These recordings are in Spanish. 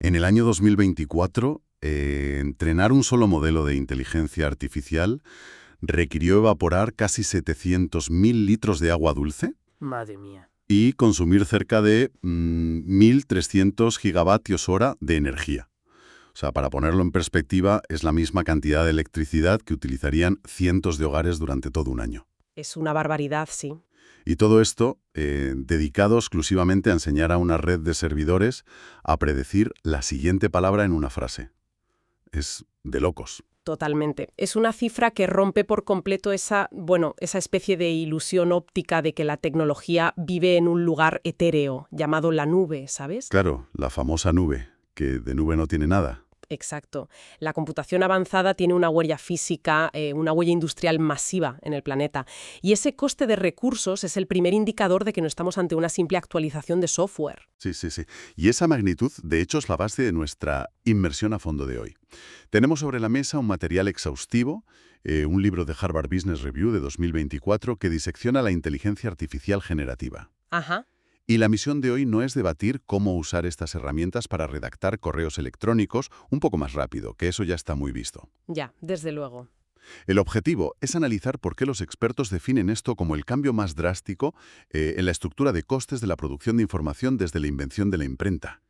En el año 2024, entrenar un solo modelo de inteligencia artificial requirió evaporar casi 700.000 litros de agua dulce Madre mía. y consumir cerca de 1.300 gigavatios hora de energía. O sea, para ponerlo en perspectiva, es la misma cantidad de electricidad que utilizarían cientos de hogares durante todo un año. Es una barbaridad, sí. Y todo esto dedicado exclusivamente a enseñar a una red de servidores a predecir la siguiente palabra en una frase. Es de locos. Totalmente. Es una cifra que rompe por completo esa especie de ilusión óptica de que la tecnología vive en un lugar etéreo, llamado la nube, ¿sabes? Claro, la famosa nube, que de nube no tiene nada. Exacto. La computación avanzada tiene una huella física, una huella industrial masiva en el planeta. Y ese coste de recursos es el primer indicador de que no estamos ante una simple actualización de software. Sí, sí, sí. Y esa magnitud, de hecho, es la base de nuestra inmersión a fondo de hoy. Tenemos sobre la mesa un material exhaustivo, un libro de Harvard Business Review de 2024 que disecciona la inteligencia artificial generativa. Ajá. Y la misión de hoy no es debatir cómo usar estas herramientas para redactar correos electrónicos un poco más rápido, que eso ya está muy visto. Ya, desde luego. El objetivo es analizar por qué los expertos definen esto como el cambio más drástico en la estructura de costes de la producción de información desde la invención de la imprenta.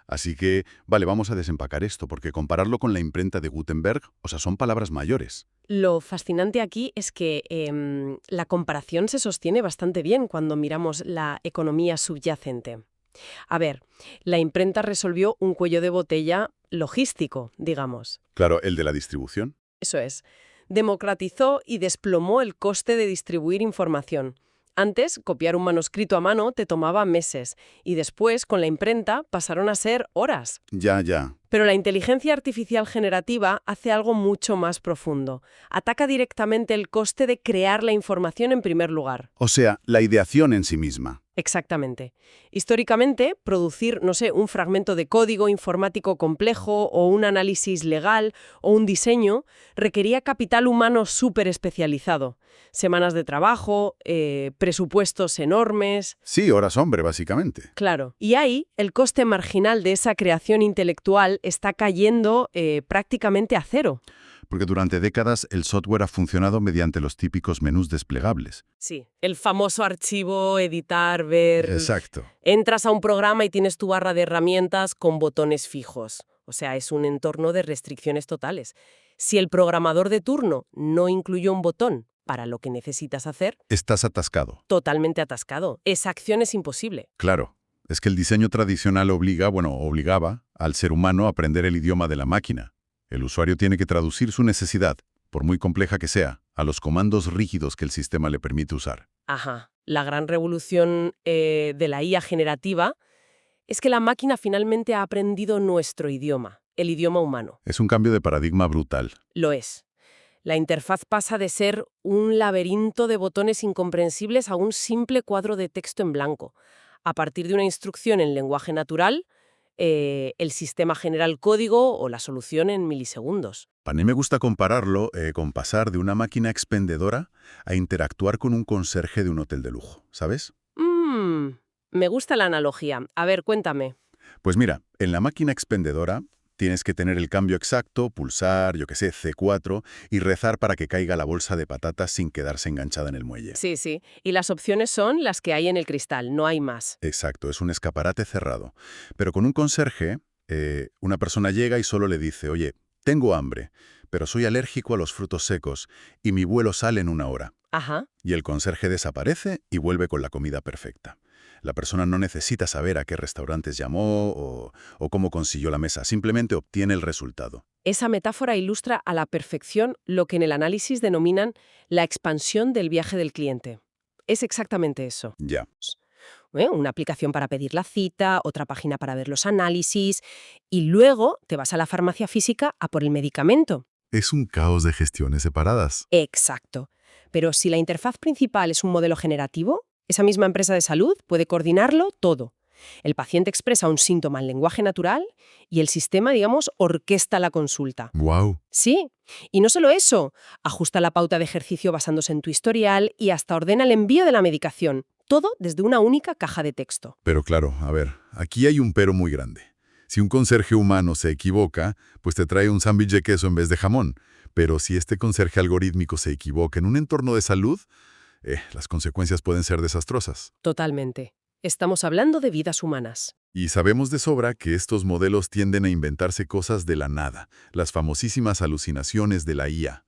Así que, vale, vamos a desempacar esto, porque compararlo con la imprenta de Gutenberg, son palabras mayores. Lo fascinante aquí es que la comparación se sostiene bastante bien cuando miramos la economía subyacente. A ver, la imprenta resolvió un cuello de botella logístico, digamos. Claro, el de la distribución. Eso es. Democratizó y desplomó el coste de distribuir información. Antes, copiar un manuscrito a mano te tomaba meses y después, con la imprenta, pasaron a ser horas. Ya. Pero la inteligencia artificial generativa hace algo mucho más profundo. Ataca directamente el coste de crear la información en primer lugar. O sea, la ideación en sí misma. Exactamente. Históricamente, producir, un fragmento de código informático complejo o un análisis legal o un diseño requería capital humano súper especializado. Semanas de trabajo, presupuestos enormes. Sí, horas hombre, básicamente. Claro. Y ahí, el coste marginal de esa creación intelectual está cayendo prácticamente a cero. Porque durante décadas el software ha funcionado mediante los típicos menús desplegables. Sí, el famoso archivo, editar, ver. Exacto. Entras a un programa y tienes tu barra de herramientas con botones fijos. O sea, es un entorno de restricciones totales. Si el programador de turno no incluyó un botón para lo que necesitas hacer, Estás atascado. totalmente atascado. Esa acción es imposible. Claro. Es que el diseño tradicional obligaba al ser humano a aprender el idioma de la máquina. El usuario tiene que traducir su necesidad, por muy compleja que sea, a los comandos rígidos que el sistema le permite usar. Ajá. La gran revolución de la IA generativa es que la máquina finalmente ha aprendido nuestro idioma, el idioma humano. Es un cambio de paradigma brutal. Lo es. La interfaz pasa de ser un laberinto de botones incomprensibles a un simple cuadro de texto en blanco. A partir de una instrucción en lenguaje natural, el sistema genera el código o la solución en milisegundos. A mí me gusta compararlo con pasar de una máquina expendedora a interactuar con un conserje de un hotel de lujo, ¿sabes? Me gusta la analogía. A ver, cuéntame. Pues mira, en la máquina expendedora tienes que tener el cambio exacto, pulsar, C4 y rezar para que caiga la bolsa de patatas sin quedarse enganchada en el muelle. Sí. Y las opciones son las que hay en el cristal, no hay más. Exacto, es un escaparate cerrado. Pero con un conserje, una persona llega y solo le dice, oye, tengo hambre, pero soy alérgico a los frutos secos y mi vuelo sale en 1 hora. Ajá. Y el conserje desaparece y vuelve con la comida perfecta. La persona no necesita saber a qué restaurantes llamó o cómo consiguió la mesa, simplemente obtiene el resultado. Esa metáfora ilustra a la perfección lo que en el análisis denominan la expansión del viaje del cliente. Es exactamente eso. Ya. Una aplicación para pedir la cita, otra página para ver los análisis, y luego te vas a la farmacia física a por el medicamento. Es un caos de gestiones separadas. Exacto. Pero si la interfaz principal es un modelo generativo, esa misma empresa de salud puede coordinarlo todo. El paciente expresa un síntoma en lenguaje natural y el sistema, orquesta la consulta. ¡Wow! Sí. Y no solo eso, ajusta la pauta de ejercicio basándose en tu historial y hasta ordena el envío de la medicación. Todo desde una única caja de texto. Pero claro, a ver, aquí hay un pero muy grande. Si un conserje humano se equivoca, pues te trae un sándwich de queso en vez de jamón. Pero si este conserje algorítmico se equivoca en un entorno de salud, las consecuencias pueden ser desastrosas. Totalmente. Estamos hablando de vidas humanas. Y sabemos de sobra que estos modelos tienden a inventarse cosas de la nada, las famosísimas alucinaciones de la IA.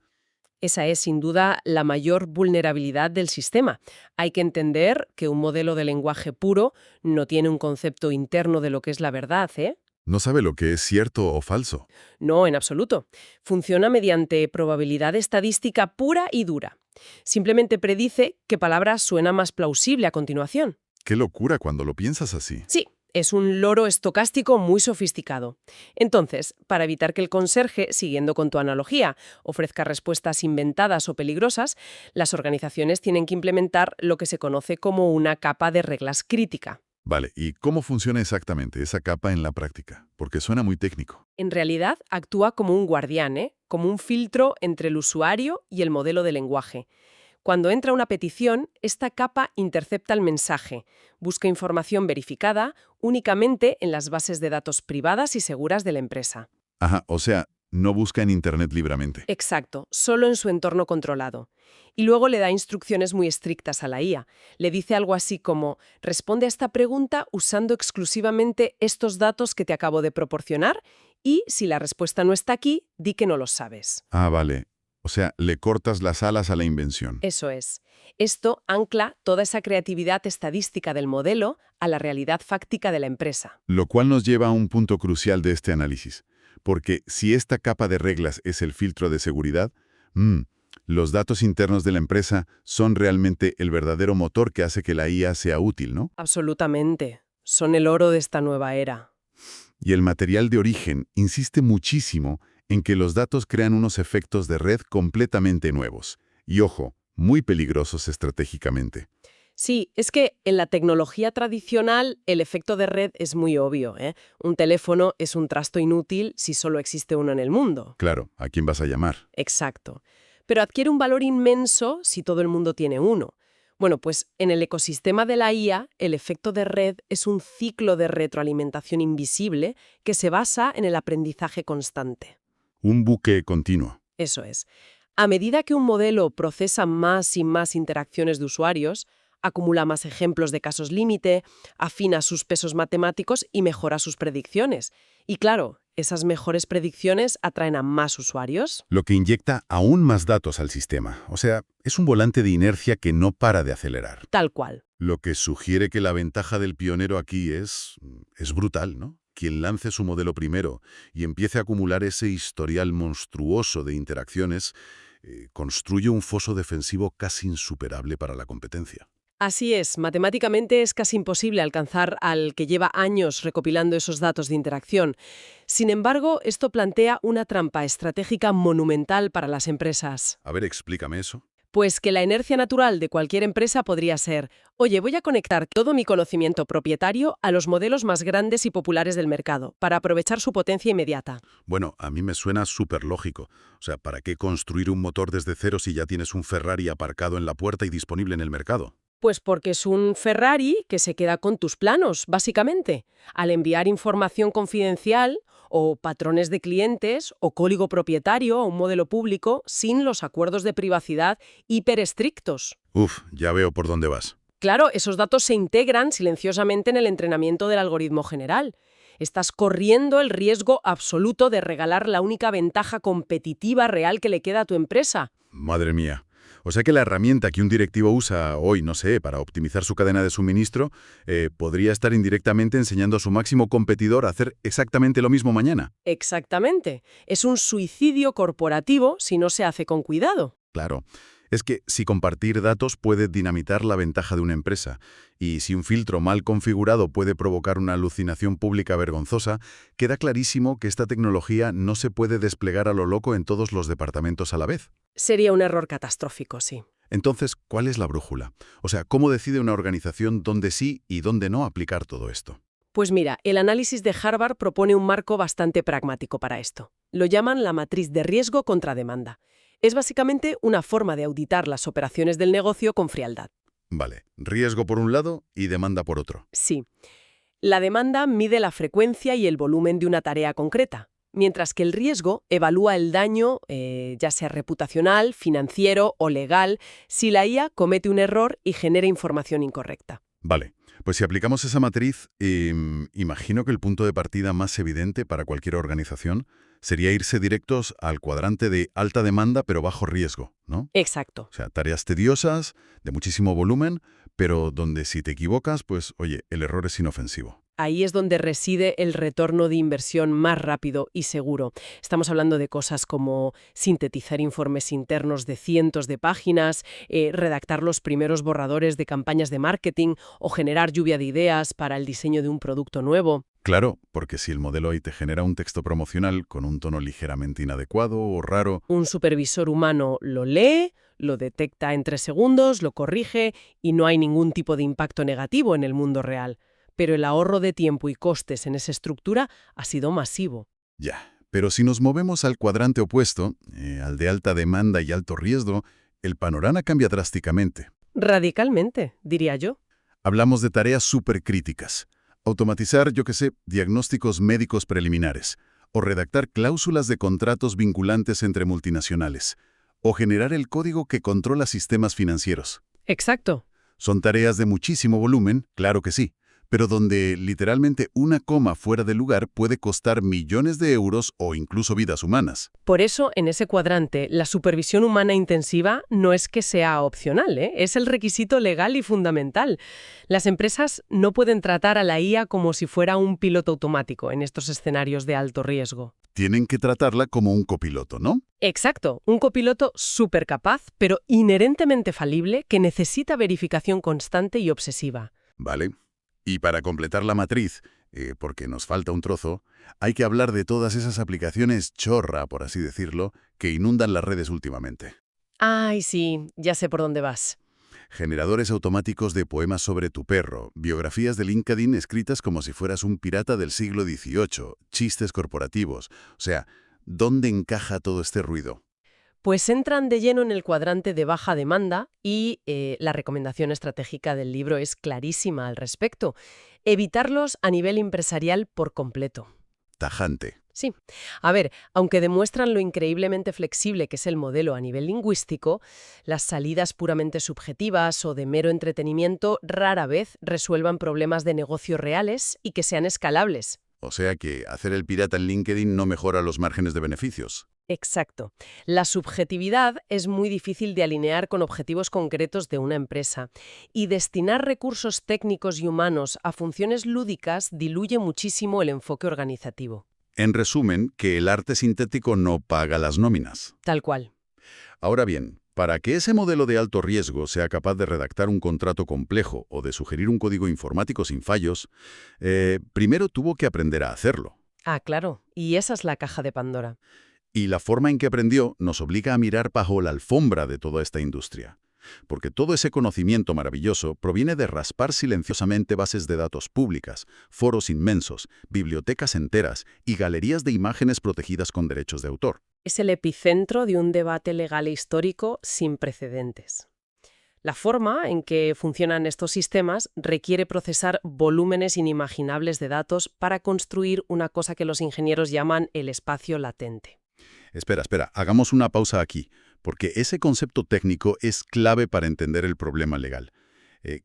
Esa es, sin duda, la mayor vulnerabilidad del sistema. Hay que entender que un modelo de lenguaje puro no tiene un concepto interno de lo que es la verdad, ¿eh? No sabe lo que es cierto o falso. No, en absoluto. Funciona mediante probabilidad estadística pura y dura. Simplemente predice qué palabra suena más plausible a continuación. Qué locura cuando lo piensas así. Sí, es un loro estocástico muy sofisticado. Entonces, para evitar que el conserje, siguiendo con tu analogía, ofrezca respuestas inventadas o peligrosas, las organizaciones tienen que implementar lo que se conoce como una capa de reglas crítica. Vale, ¿y cómo funciona exactamente esa capa en la práctica? Porque suena muy técnico. En realidad, actúa como un guardián, como un filtro entre el usuario y el modelo de lenguaje. Cuando entra una petición, esta capa intercepta el mensaje, busca información verificada únicamente en las bases de datos privadas y seguras de la empresa. Ajá, o sea, no busca en Internet libremente. Exacto, solo en su entorno controlado. Y luego le da instrucciones muy estrictas a la IA. Le dice algo así como, responde a esta pregunta usando exclusivamente estos datos que te acabo de proporcionar y, si la respuesta no está aquí, di que no lo sabes. Ah, vale. O sea, le cortas las alas a la invención. Eso es. Esto ancla toda esa creatividad estadística del modelo a la realidad fáctica de la empresa. Lo cual nos lleva a un punto crucial de este análisis. Porque si esta capa de reglas es el filtro de seguridad, los datos internos de la empresa son realmente el verdadero motor que hace que la IA sea útil, ¿no? Absolutamente. Son el oro de esta nueva era. Y el material de origen insiste muchísimo en que los datos crean unos efectos de red completamente nuevos. Y ojo, muy peligrosos estratégicamente. Sí, es que en la tecnología tradicional el efecto de red es muy obvio, ¿eh? Un teléfono es un trasto inútil si solo existe uno en el mundo. Claro, ¿a quién vas a llamar? Exacto. Pero adquiere un valor inmenso si todo el mundo tiene uno. Bueno, pues en el ecosistema de la IA, el efecto de red es un ciclo de retroalimentación invisible que se basa en el aprendizaje constante. Un buque continuo. Eso es. A medida que un modelo procesa más y más interacciones de usuarios, acumula más ejemplos de casos límite, afina sus pesos matemáticos y mejora sus predicciones. Y claro, esas mejores predicciones atraen a más usuarios. Lo que inyecta aún más datos al sistema. O sea, es un volante de inercia que no para de acelerar. Tal cual. Lo que sugiere que la ventaja del pionero aquí es brutal, ¿no? Quien lance su modelo primero y empiece a acumular ese historial monstruoso de interacciones, construye un foso defensivo casi insuperable para la competencia. Así es, matemáticamente es casi imposible alcanzar al que lleva años recopilando esos datos de interacción. Sin embargo, esto plantea una trampa estratégica monumental para las empresas. A ver, explícame eso. Pues que la inercia natural de cualquier empresa podría ser, oye, voy a conectar todo mi conocimiento propietario a los modelos más grandes y populares del mercado, para aprovechar su potencia inmediata. Bueno, a mí me suena súper lógico. O sea, ¿para qué construir un motor desde cero si ya tienes un Ferrari aparcado en la puerta y disponible en el mercado? Pues porque es un Ferrari que se queda con tus planos, básicamente. Al enviar información confidencial o patrones de clientes o código propietario a un modelo público sin los acuerdos de privacidad hiperestrictos. Uf, ya veo por dónde vas. Claro, esos datos se integran silenciosamente en el entrenamiento del algoritmo general. Estás corriendo el riesgo absoluto de regalar la única ventaja competitiva real que le queda a tu empresa. Madre mía. O sea que la herramienta que un directivo usa hoy, no sé, para optimizar su cadena de suministro, podría estar indirectamente enseñando a su máximo competidor a hacer exactamente lo mismo mañana. Exactamente. Es un suicidio corporativo si no se hace con cuidado. Claro. Es que si compartir datos puede dinamitar la ventaja de una empresa, y si un filtro mal configurado puede provocar una alucinación pública vergonzosa, queda clarísimo que esta tecnología no se puede desplegar a lo loco en todos los departamentos a la vez. Sería un error catastrófico, sí. Entonces, ¿cuál es la brújula? O sea, ¿cómo decide una organización dónde sí y dónde no aplicar todo esto? Pues mira, el análisis de Harvard propone un marco bastante pragmático para esto. Lo llaman la matriz de riesgo contra demanda. Es básicamente una forma de auditar las operaciones del negocio con frialdad. Vale, riesgo por un lado y demanda por otro. Sí. La demanda mide la frecuencia y el volumen de una tarea concreta, mientras que el riesgo evalúa el daño, ya sea reputacional, financiero o legal, si la IA comete un error y genera información incorrecta. Vale, pues si aplicamos esa matriz, imagino que el punto de partida más evidente para cualquier organización sería irse directos al cuadrante de alta demanda pero bajo riesgo, ¿no? Exacto. O sea, tareas tediosas, de muchísimo volumen, pero donde si te equivocas, pues oye, el error es inofensivo. Ahí es donde reside el retorno de inversión más rápido y seguro. Estamos hablando de cosas como sintetizar informes internos de cientos de páginas, redactar los primeros borradores de campañas de marketing o generar lluvia de ideas para el diseño de un producto nuevo. Claro, porque si el modelo ahí te genera un texto promocional con un tono ligeramente inadecuado o raro, Un supervisor humano lo lee, lo detecta en 3 segundos, lo corrige y no hay ningún tipo de impacto negativo en el mundo real. Pero el ahorro de tiempo y costes en esa estructura ha sido masivo. ya. Pero si nos movemos al cuadrante opuesto, al de alta demanda y alto riesgo, el panorama cambia drásticamente. Radicalmente, diría yo. Hablamos de tareas supercríticas. Automatizar, yo qué sé, diagnósticos médicos preliminares, o redactar cláusulas de contratos vinculantes entre multinacionales, o generar el código que controla sistemas financieros. Exacto. Son tareas de muchísimo volumen, claro que sí, pero donde literalmente una coma fuera de lugar puede costar millones de euros o incluso vidas humanas. Por eso, en ese cuadrante, la supervisión humana intensiva no es que sea opcional, es el requisito legal y fundamental. Las empresas no pueden tratar a la IA como si fuera un piloto automático en estos escenarios de alto riesgo. Tienen que tratarla como un copiloto, ¿no? Exacto, un copiloto súper capaz, pero inherentemente falible que necesita verificación constante y obsesiva. Vale. Y para completar la matriz, porque nos falta un trozo, hay que hablar de todas esas aplicaciones chorra, por así decirlo, que inundan las redes últimamente. Ay, sí, ya sé por dónde vas. Generadores automáticos de poemas sobre tu perro, biografías de LinkedIn escritas como si fueras un pirata del siglo XVIII, chistes corporativos. O sea, ¿dónde encaja todo este ruido? Pues entran de lleno en el cuadrante de baja demanda y la recomendación estratégica del libro es clarísima al respecto. Evitarlos a nivel empresarial por completo. Tajante. Sí. A ver, aunque demuestran lo increíblemente flexible que es el modelo a nivel lingüístico, las salidas puramente subjetivas o de mero entretenimiento rara vez resuelvan problemas de negocio reales y que sean escalables. O sea que hacer el pirata en LinkedIn no mejora los márgenes de beneficios. Exacto. La subjetividad es muy difícil de alinear con objetivos concretos de una empresa y destinar recursos técnicos y humanos a funciones lúdicas diluye muchísimo el enfoque organizativo. En resumen, que el arte sintético no paga las nóminas. Tal cual. Ahora bien, para que ese modelo de alto riesgo sea capaz de redactar un contrato complejo o de sugerir un código informático sin fallos, primero tuvo que aprender a hacerlo. Ah, claro. Y esa es la caja de Pandora. Y la forma en que aprendió nos obliga a mirar bajo la alfombra de toda esta industria. Porque todo ese conocimiento maravilloso proviene de raspar silenciosamente bases de datos públicas, foros inmensos, bibliotecas enteras y galerías de imágenes protegidas con derechos de autor. Es el epicentro de un debate legal e histórico sin precedentes. La forma en que funcionan estos sistemas requiere procesar volúmenes inimaginables de datos para construir una cosa que los ingenieros llaman el espacio latente. Espera, hagamos una pausa aquí, porque ese concepto técnico es clave para entender el problema legal.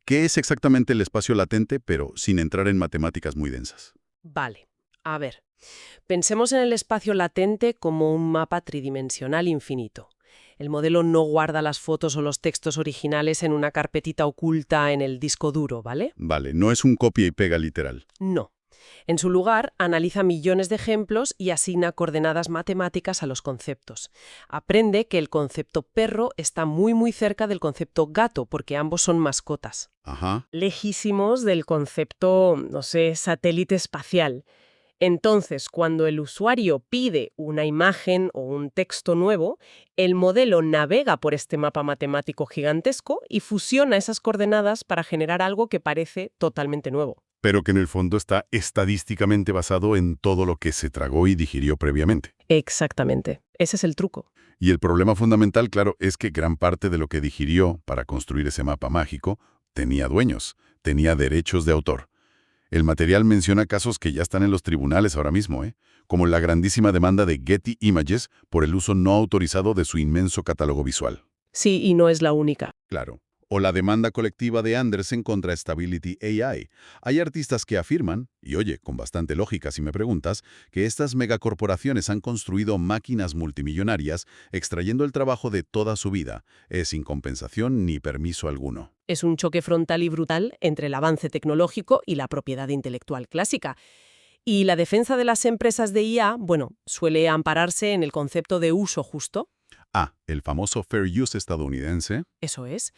¿Qué es exactamente el espacio latente, pero sin entrar en matemáticas muy densas? Vale, a ver. Pensemos en el espacio latente como un mapa tridimensional infinito. El modelo no guarda las fotos o los textos originales en una carpetita oculta en el disco duro, ¿vale? Vale, no es un copia y pega literal. No. En su lugar, analiza millones de ejemplos y asigna coordenadas matemáticas a los conceptos. Aprende que el concepto perro está muy cerca del concepto gato, porque ambos son mascotas. Ajá. Lejísimos del concepto, no sé, satélite espacial. Entonces, cuando el usuario pide una imagen o un texto nuevo, el modelo navega por este mapa matemático gigantesco y fusiona esas coordenadas para generar algo que parece totalmente nuevo. Pero que en el fondo está estadísticamente basado en todo lo que se tragó y digirió previamente. Exactamente. Ese es el truco. Y el problema fundamental, claro, es que gran parte de lo que digirió para construir ese mapa mágico tenía dueños, tenía derechos de autor. El material menciona casos que ya están en los tribunales ahora mismo, como la grandísima demanda de Getty Images por el uso no autorizado de su inmenso catálogo visual. Sí, y no es la única. Claro. O la demanda colectiva de Andersen contra Stability AI. Hay artistas que afirman, y oye, con bastante lógica si me preguntas, que estas megacorporaciones han construido máquinas multimillonarias extrayendo el trabajo de toda su vida, sin compensación ni permiso alguno. Es un choque frontal y brutal entre el avance tecnológico y la propiedad intelectual clásica. Y la defensa de las empresas de IA, bueno, suele ampararse en el concepto de uso justo. El famoso Fair Use estadounidense. Eso es.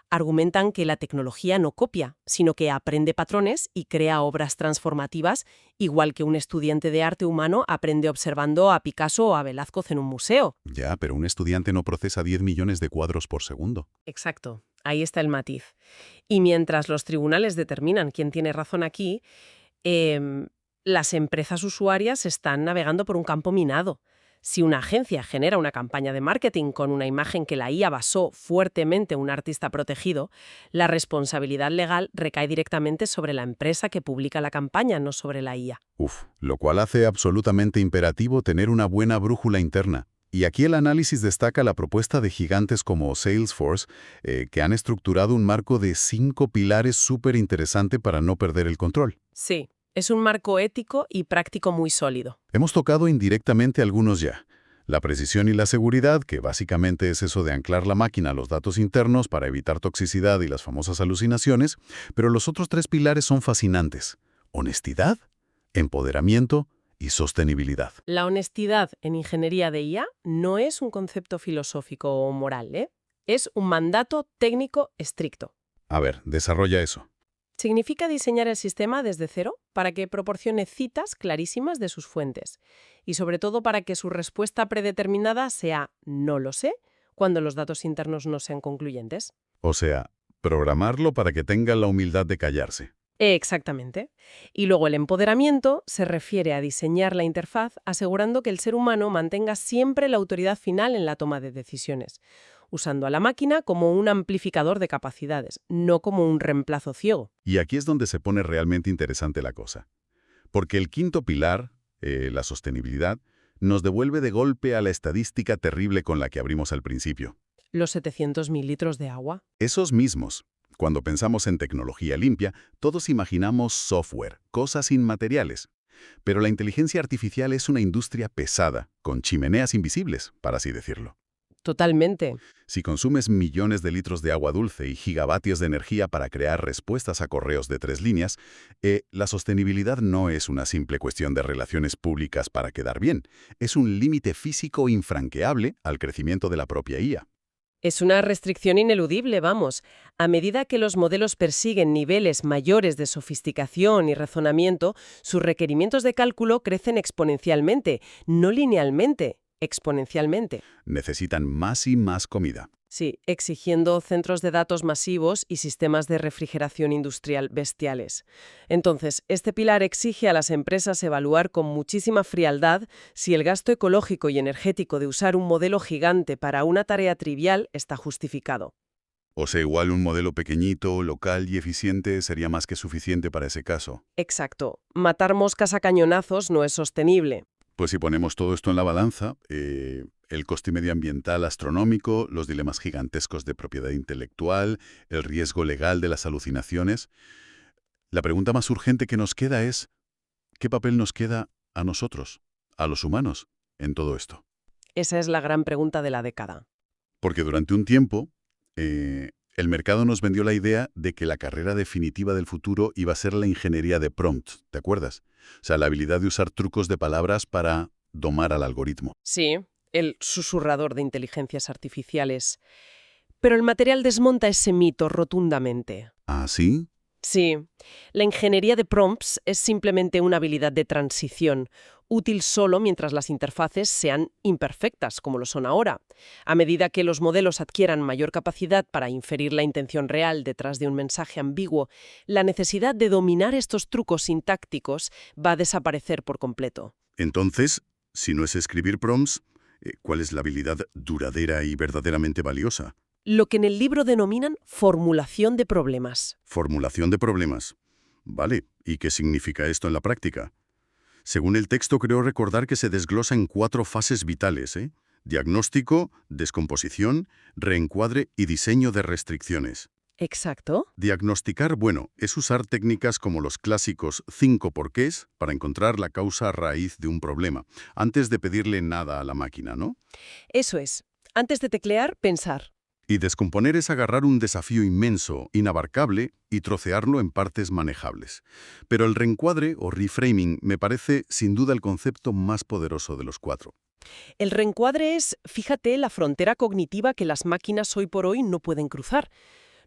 Argumentan que la tecnología no copia, sino que aprende patrones y crea obras transformativas, igual que un estudiante de arte humano aprende observando a Picasso o a Velázquez en un museo. Ya, pero un estudiante no procesa 10 millones de cuadros por segundo. Exacto, ahí está el matiz. Y mientras los tribunales determinan quién tiene razón aquí, las empresas usuarias están navegando por un campo minado. Si una agencia genera una campaña de marketing con una imagen que la IA basó fuertemente en un artista protegido, la responsabilidad legal recae directamente sobre la empresa que publica la campaña, no sobre la IA. Lo cual hace absolutamente imperativo tener una buena brújula interna. Y aquí el análisis destaca la propuesta de gigantes como Salesforce, que han estructurado un marco de 5 pilares súper interesante para no perder el control. Sí. Es un marco ético y práctico muy sólido. Hemos tocado indirectamente algunos ya. La precisión y la seguridad, que básicamente es eso de anclar la máquina a los datos internos para evitar toxicidad y las famosas alucinaciones, pero los otros 3 pilares son fascinantes. Honestidad, empoderamiento y sostenibilidad. La honestidad en ingeniería de IA no es un concepto filosófico o moral, Es un mandato técnico estricto. A ver, desarrolla eso. Significa diseñar el sistema desde cero para que proporcione citas clarísimas de sus fuentes y sobre todo para que su respuesta predeterminada sea «no lo sé» cuando los datos internos no sean concluyentes. O sea, programarlo para que tenga la humildad de callarse. Exactamente. Y luego el empoderamiento se refiere a diseñar la interfaz asegurando que el ser humano mantenga siempre la autoridad final en la toma de decisiones, usando a la máquina como un amplificador de capacidades, no como un reemplazo ciego. Y aquí es donde se pone realmente interesante la cosa. Porque el quinto pilar, la sostenibilidad, nos devuelve de golpe a la estadística terrible con la que abrimos al principio. Los 700.000 litros de agua. Esos mismos. Cuando pensamos en tecnología limpia, todos imaginamos software, cosas inmateriales. Pero la inteligencia artificial es una industria pesada, con chimeneas invisibles, para así decirlo. Totalmente. Si consumes millones de litros de agua dulce y gigavatios de energía para crear respuestas a correos de 3 líneas, la sostenibilidad no es una simple cuestión de relaciones públicas para quedar bien. Es un límite físico infranqueable al crecimiento de la propia IA. Es una restricción ineludible, vamos. A medida que los modelos persiguen niveles mayores de sofisticación y razonamiento, sus requerimientos de cálculo crecen exponencialmente, no linealmente, exponencialmente. Necesitan más y más comida. Sí, exigiendo centros de datos masivos y sistemas de refrigeración industrial bestiales. Entonces, este pilar exige a las empresas evaluar con muchísima frialdad si el gasto ecológico y energético de usar un modelo gigante para una tarea trivial está justificado. O sea, igual un modelo pequeñito, local y eficiente sería más que suficiente para ese caso. Exacto. Matar moscas a cañonazos no es sostenible. Pues si ponemos todo esto en la balanza, el coste medioambiental astronómico, los dilemas gigantescos de propiedad intelectual, el riesgo legal de las alucinaciones, la pregunta más urgente que nos queda es, ¿qué papel nos queda a nosotros, a los humanos, en todo esto? Esa es la gran pregunta de la década. Porque durante un tiempo, el mercado nos vendió la idea de que la carrera definitiva del futuro iba a ser la ingeniería de prompt, ¿te acuerdas? O sea, la habilidad de usar trucos de palabras para domar al algoritmo. Sí, el susurrador de inteligencias artificiales. Pero el material desmonta ese mito rotundamente. ¿Ah, sí? Sí, la ingeniería de prompts es simplemente una habilidad de transición, útil solo mientras las interfaces sean imperfectas, como lo son ahora. A medida que los modelos adquieran mayor capacidad para inferir la intención real detrás de un mensaje ambiguo, la necesidad de dominar estos trucos sintácticos va a desaparecer por completo. Entonces, si no es escribir prompts, ¿cuál es la habilidad duradera y verdaderamente valiosa? Lo que en el libro denominan formulación de problemas. Formulación de problemas. Vale, ¿y qué significa esto en la práctica? Según el texto, creo recordar que se desglosa en 4 fases vitales, ¿eh? Diagnóstico, descomposición, reencuadre y diseño de restricciones. Exacto. Diagnosticar, bueno, es usar técnicas como los clásicos 5 porqués para encontrar la causa raíz de un problema, antes de pedirle nada a la máquina, ¿no? Eso es. Antes de teclear, pensar. Y descomponer es agarrar un desafío inmenso, inabarcable, y trocearlo en partes manejables. Pero el reencuadre o reframing me parece sin duda el concepto más poderoso de los 4. El reencuadre es, fíjate, la frontera cognitiva que las máquinas hoy por hoy no pueden cruzar.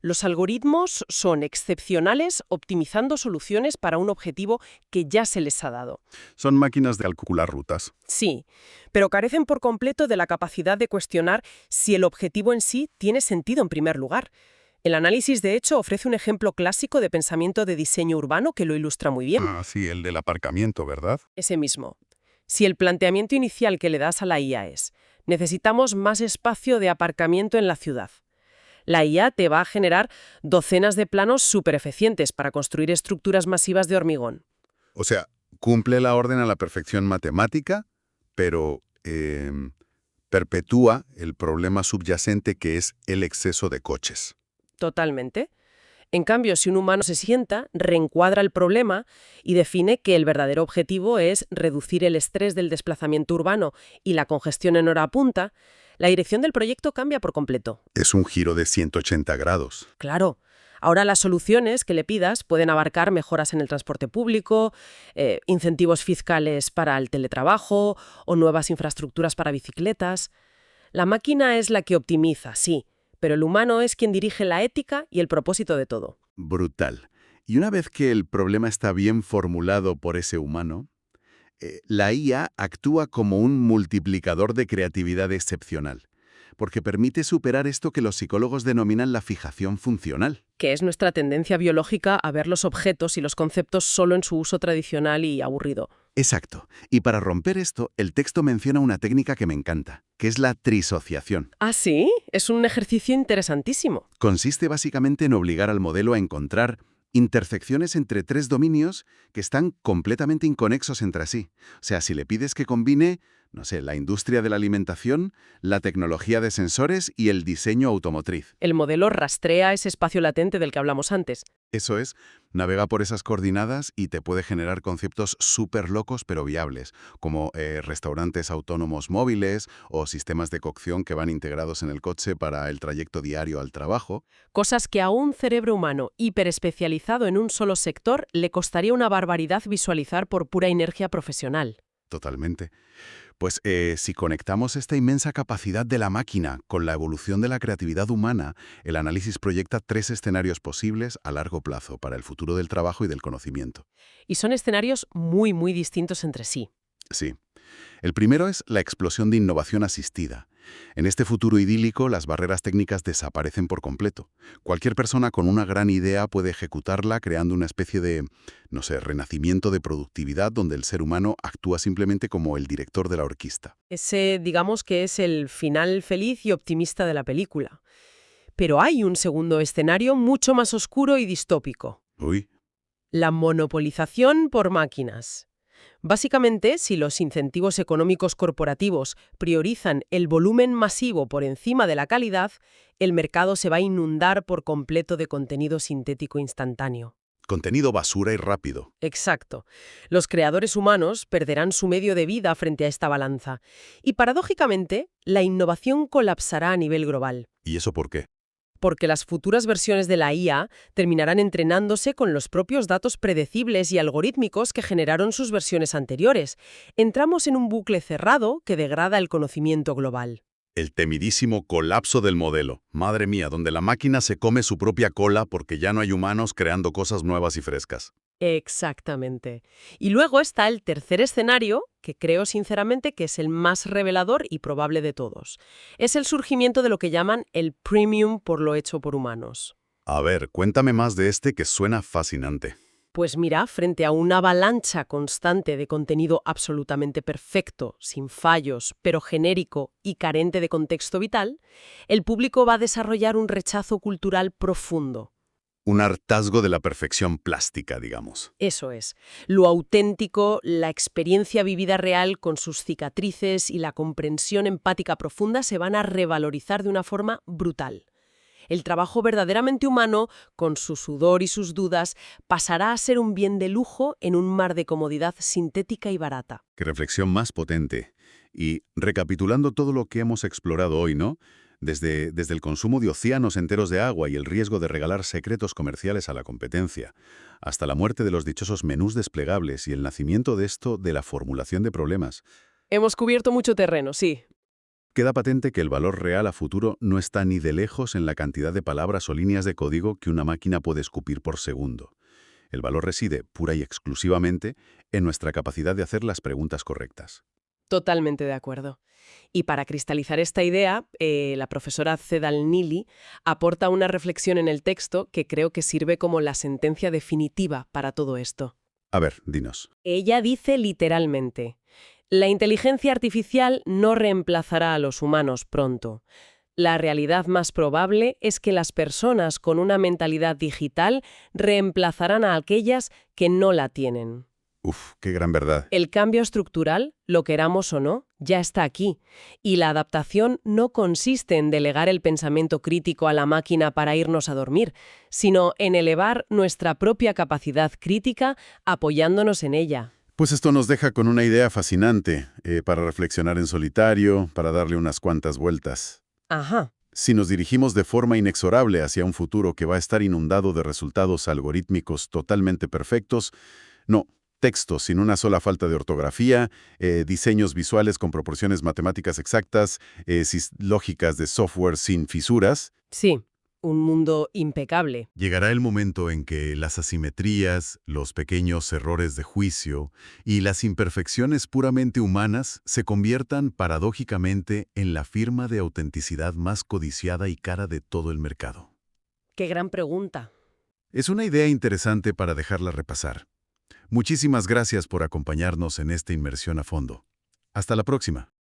Los algoritmos son excepcionales optimizando soluciones para un objetivo que ya se les ha dado. Son máquinas de calcular rutas. Sí, pero carecen por completo de la capacidad de cuestionar si el objetivo en sí tiene sentido en primer lugar. El análisis, de hecho, ofrece un ejemplo clásico de pensamiento de diseño urbano que lo ilustra muy bien. Ah, sí, el del aparcamiento, ¿verdad? Ese mismo. Si el planteamiento inicial que le das a la IA es necesitamos más espacio de aparcamiento en la ciudad, la IA te va a generar docenas de planos súper eficientes para construir estructuras masivas de hormigón. O sea, cumple la orden a la perfección matemática, pero perpetúa el problema subyacente que es el exceso de coches. Totalmente. En cambio, si un humano se sienta, reencuadra el problema y define que el verdadero objetivo es reducir el estrés del desplazamiento urbano y la congestión en hora punta, la dirección del proyecto cambia por completo. Es un giro de 180 grados. Claro. Ahora las soluciones que le pidas pueden abarcar mejoras en el transporte público, incentivos fiscales para el teletrabajo o nuevas infraestructuras para bicicletas. La máquina es la que optimiza, sí, pero el humano es quien dirige la ética y el propósito de todo. Brutal. Y una vez que el problema está bien formulado por ese humano, la IA actúa como un multiplicador de creatividad excepcional, porque permite superar esto que los psicólogos denominan la fijación funcional. Que es nuestra tendencia biológica a ver los objetos y los conceptos solo en su uso tradicional y aburrido. Exacto. Y para romper esto, el texto menciona una técnica que me encanta, que es la trisociación. ¿Ah, sí? Es un ejercicio interesantísimo. Consiste básicamente en obligar al modelo a encontrar intersecciones entre 3 dominios que están completamente inconexos entre sí. O sea, si le pides que combine, no sé, la industria de la alimentación, la tecnología de sensores y el diseño automotriz. El modelo rastrea ese espacio latente del que hablamos antes. Eso es, navega por esas coordenadas y te puede generar conceptos súper locos pero viables, como restaurantes autónomos móviles o sistemas de cocción que van integrados en el coche para el trayecto diario al trabajo. Cosas que a un cerebro humano hiperespecializado en un solo sector le costaría una barbaridad visualizar por pura inercia profesional. Totalmente. Pues si conectamos esta inmensa capacidad de la máquina con la evolución de la creatividad humana, el análisis proyecta 3 escenarios posibles a largo plazo para el futuro del trabajo y del conocimiento. Y son escenarios muy, muy distintos entre sí. Sí. El primero es la explosión de innovación asistida. En este futuro idílico, las barreras técnicas desaparecen por completo. Cualquier persona con una gran idea puede ejecutarla creando una especie de, no sé, renacimiento de productividad donde el ser humano actúa simplemente como el director de la orquesta. Ese, digamos que es el final feliz y optimista de la película. Pero hay un segundo escenario mucho más oscuro y distópico. Uy, La monopolización por máquinas. Básicamente, si los incentivos económicos corporativos priorizan el volumen masivo por encima de la calidad, el mercado se va a inundar por completo de contenido sintético instantáneo. contenido basura y rápido. Exacto. Los creadores humanos perderán su medio de vida frente a esta balanza. Y paradójicamente, la innovación colapsará a nivel global. ¿Y eso por qué? Porque las futuras versiones de la IA terminarán entrenándose con los propios datos predecibles y algorítmicos que generaron sus versiones anteriores. Entramos en un bucle cerrado que degrada el conocimiento global. El temidísimo colapso del modelo. Madre mía, donde la máquina se come su propia cola porque ya no hay humanos creando cosas nuevas y frescas. Exactamente. Y luego está el tercer escenario, que creo sinceramente que es el más revelador y probable de todos. Es el surgimiento de lo que llaman el premium por lo hecho por humanos. A ver, cuéntame más de este que suena fascinante. Pues mira, frente a una avalancha constante de contenido absolutamente perfecto, sin fallos, pero genérico y carente de contexto vital, el público va a desarrollar un rechazo cultural profundo. Un hartazgo de la perfección plástica, digamos. Eso es. Lo auténtico, la experiencia vivida real con sus cicatrices y la comprensión empática profunda se van a revalorizar de una forma brutal. El trabajo verdaderamente humano, con su sudor y sus dudas, pasará a ser un bien de lujo en un mar de comodidad sintética y barata. Qué reflexión más potente. Y recapitulando todo lo que hemos explorado hoy, ¿no? Desde el consumo de océanos enteros de agua y el riesgo de regalar secretos comerciales a la competencia, hasta la muerte de los dichosos menús desplegables y el nacimiento de esto de la formulación de problemas, Hemos cubierto mucho terreno, sí. queda patente que el valor real a futuro no está ni de lejos en la cantidad de palabras o líneas de código que una máquina puede escupir por segundo. El valor reside, pura y exclusivamente, en nuestra capacidad de hacer las preguntas correctas. Totalmente de acuerdo. Y para cristalizar esta idea, la profesora Cedal Nili aporta una reflexión en el texto que creo que sirve como la sentencia definitiva para todo esto. A ver, dinos. Ella dice literalmente: la inteligencia artificial no reemplazará a los humanos pronto. La realidad más probable es que las personas con una mentalidad digital reemplazarán a aquellas que no la tienen. Uf, qué gran verdad. El cambio estructural, lo queramos o no, ya está aquí. Y la adaptación no consiste en delegar el pensamiento crítico a la máquina para irnos a dormir, sino en elevar nuestra propia capacidad crítica apoyándonos en ella. Pues esto nos deja con una idea fascinante para reflexionar en solitario, para darle unas cuantas vueltas. Ajá. Si nos dirigimos de forma inexorable hacia un futuro que va a estar inundado de resultados algorítmicos totalmente perfectos, no, textos sin una sola falta de ortografía, diseños visuales con proporciones matemáticas exactas, lógicas de software sin fisuras, Sí, un mundo impecable. llegará el momento en que las asimetrías, los pequeños errores de juicio y las imperfecciones puramente humanas se conviertan paradójicamente en la firma de autenticidad más codiciada y cara de todo el mercado. Qué gran pregunta. Es una idea interesante para dejarla repasar. Muchísimas gracias por acompañarnos en esta inmersión a fondo. Hasta la próxima.